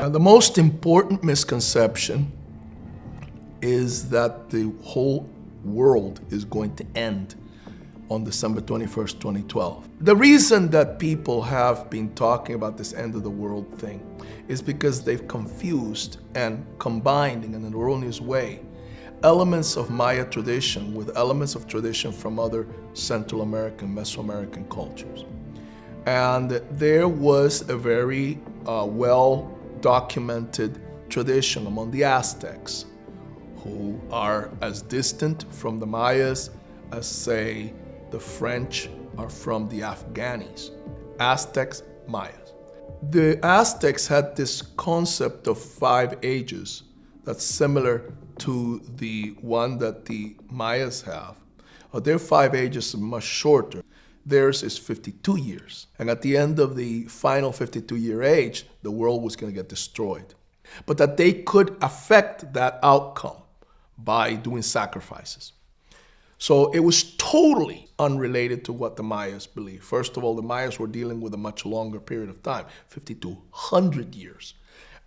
The most important misconception is that the whole world is going to end on December 21st, 2012. The reason that people have been talking about this end of the world thing is because they've confused and combined in an erroneous way elements of Maya tradition with elements of tradition from other Central American, Mesoamerican cultures. And there was a very well-documented tradition among the Aztecs, who are as distant from the Mayas as, say, the French are from the Afghanis. Aztecs, Mayas. The Aztecs had this concept of 5 ages that's similar to the one that the Mayas have. Their 5 ages are much shorter. Theirs is 52 years. And at the end of the final 52-year age, the world was going to get destroyed. But that they could affect that outcome by doing sacrifices. So it was totally unrelated to what the Mayas believed. First of all, the Mayas were dealing with a much longer period of time, 5,200 years.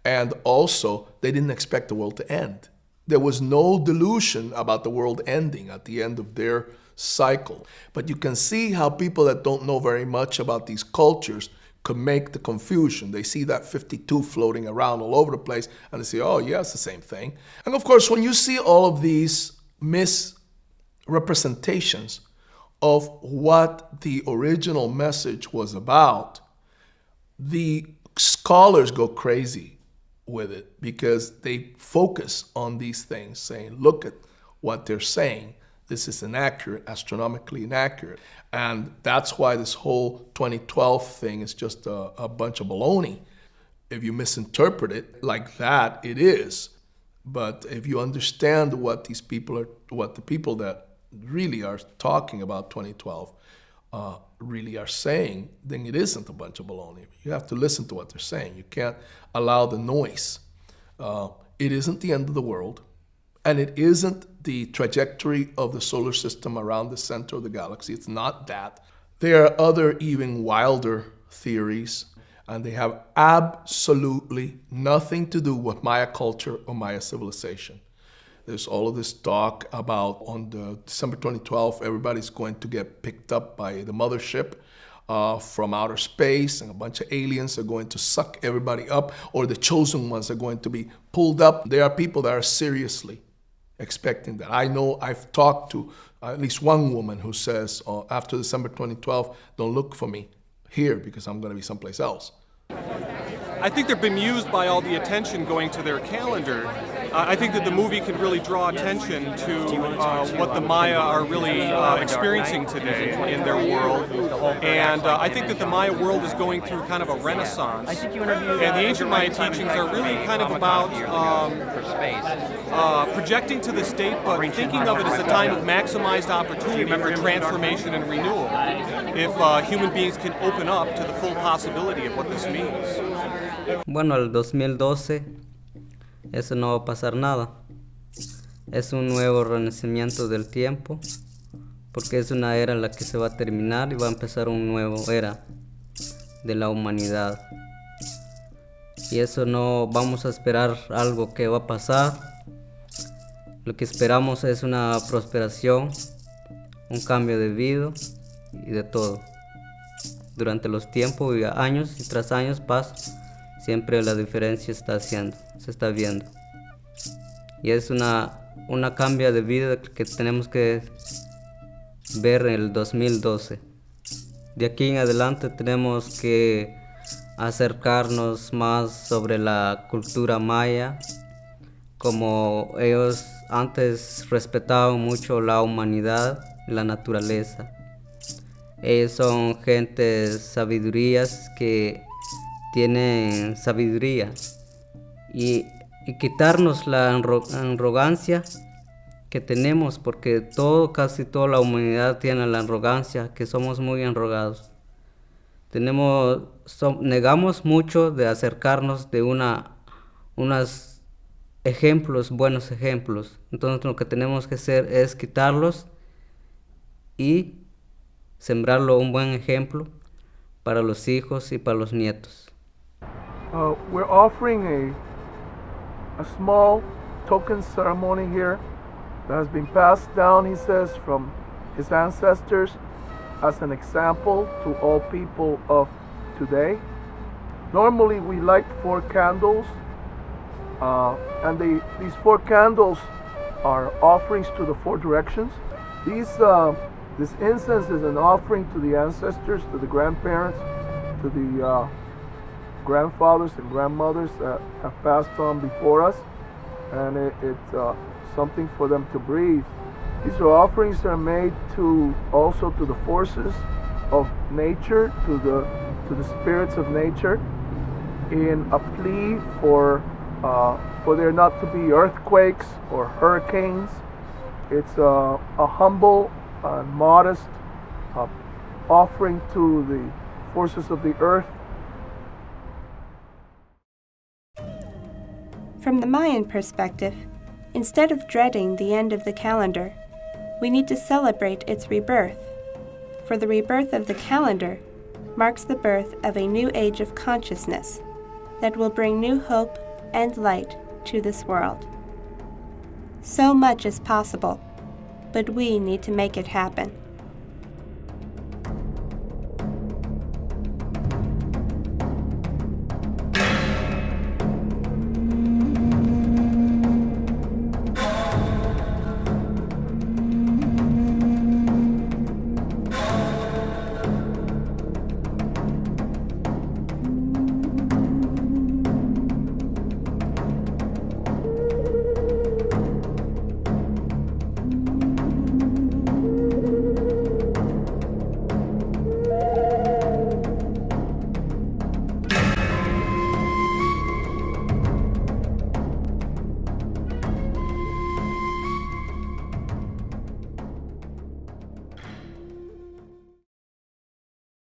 And also, they didn't expect the world to end. There was no delusion about the world ending at the end of their cycle. But you can see how people that don't know very much about these cultures could make the confusion. They see that 52 floating around all over the place, and they say, oh, yeah, it's the same thing. And of course, when you see all of these misrepresentations of what the original message was about, the scholars go crazy with it because they focus on these things, saying, look at what they're saying. This is inaccurate, astronomically inaccurate. And that's why this whole 2012 thing is just a bunch of baloney. If you misinterpret it like that, it is. But if you understand what these people are, what the people that really are talking about 2012 really are saying, then it isn't a bunch of baloney. You have to listen to what they're saying. You can't allow the noise. It isn't the end of the world, and it isn't the trajectory of the solar system around the center of the galaxy. It's not that. There are other even wilder theories, and they have absolutely nothing to do with Maya culture or Maya civilization. There's all of this talk about on the December 2012, everybody's going to get picked up by the mothership from outer space, and a bunch of aliens are going to suck everybody up, or the chosen ones are going to be pulled up. There are people that are seriously expecting that. I know I've talked to at least one woman who says, after December 2012, don't look for me here because I'm going to be someplace else. I think they're bemused by all the attention going to their calendar. I think that the movie can really draw attention to what the Maya are really experiencing today in their world. And I think that the Maya world is going through kind of a renaissance. And the ancient Maya teachings are really kind of about projecting to the state, but thinking of it as a time of maximized opportunity for transformation and renewal. If human beings can open up to the full possibility of what this means. Bueno, el 2012, eso no va a pasar nada. Es un nuevo renacimiento del tiempo, porque es una era en la que se va a terminar y va a empezar una nueva era de la humanidad. Y eso no vamos a esperar algo que va a pasar. Lo que esperamos es una prosperación, un cambio de vida y de todo. Durante los tiempos y años y tras años pasa, siempre la diferencia se está viendo. Y es una cambio de vida que tenemos que ver en el 2012. De aquí en adelante tenemos que acercarnos más sobre la cultura maya, como ellos antes respetaban mucho la humanidad y la naturaleza. Ellos son gentes sabidurías que tienen sabiduría y quitarnos la arrogancia que tenemos, porque casi toda la humanidad tiene la arrogancia, que somos muy arrogados. Negamos mucho de acercarnos de unos ejemplos, buenos ejemplos. Entonces lo que tenemos que hacer es quitarlos y sembrarlo un buen ejemplo para los hijos y para los nietos. We're offering a small token ceremony here that has been passed down, he says, from his ancestors as an example to all people of today. Normally we light 4 candles, and these 4 candles are offerings to the 4 directions. This incense is an offering to the ancestors, to the grandparents, to the grandfathers and grandmothers that have passed on before us, and it's something for them to breathe. These are offerings that are made also to the forces of nature, to the spirits of nature, in a plea for there not to be earthquakes or hurricanes. It's a humble and modest offering to the forces of the earth. From the Mayan perspective, instead of dreading the end of the calendar, we need to celebrate its rebirth. For the rebirth of the calendar marks the birth of a new age of consciousness that will bring new hope and light to this world. So much is possible, but we need to make it happen.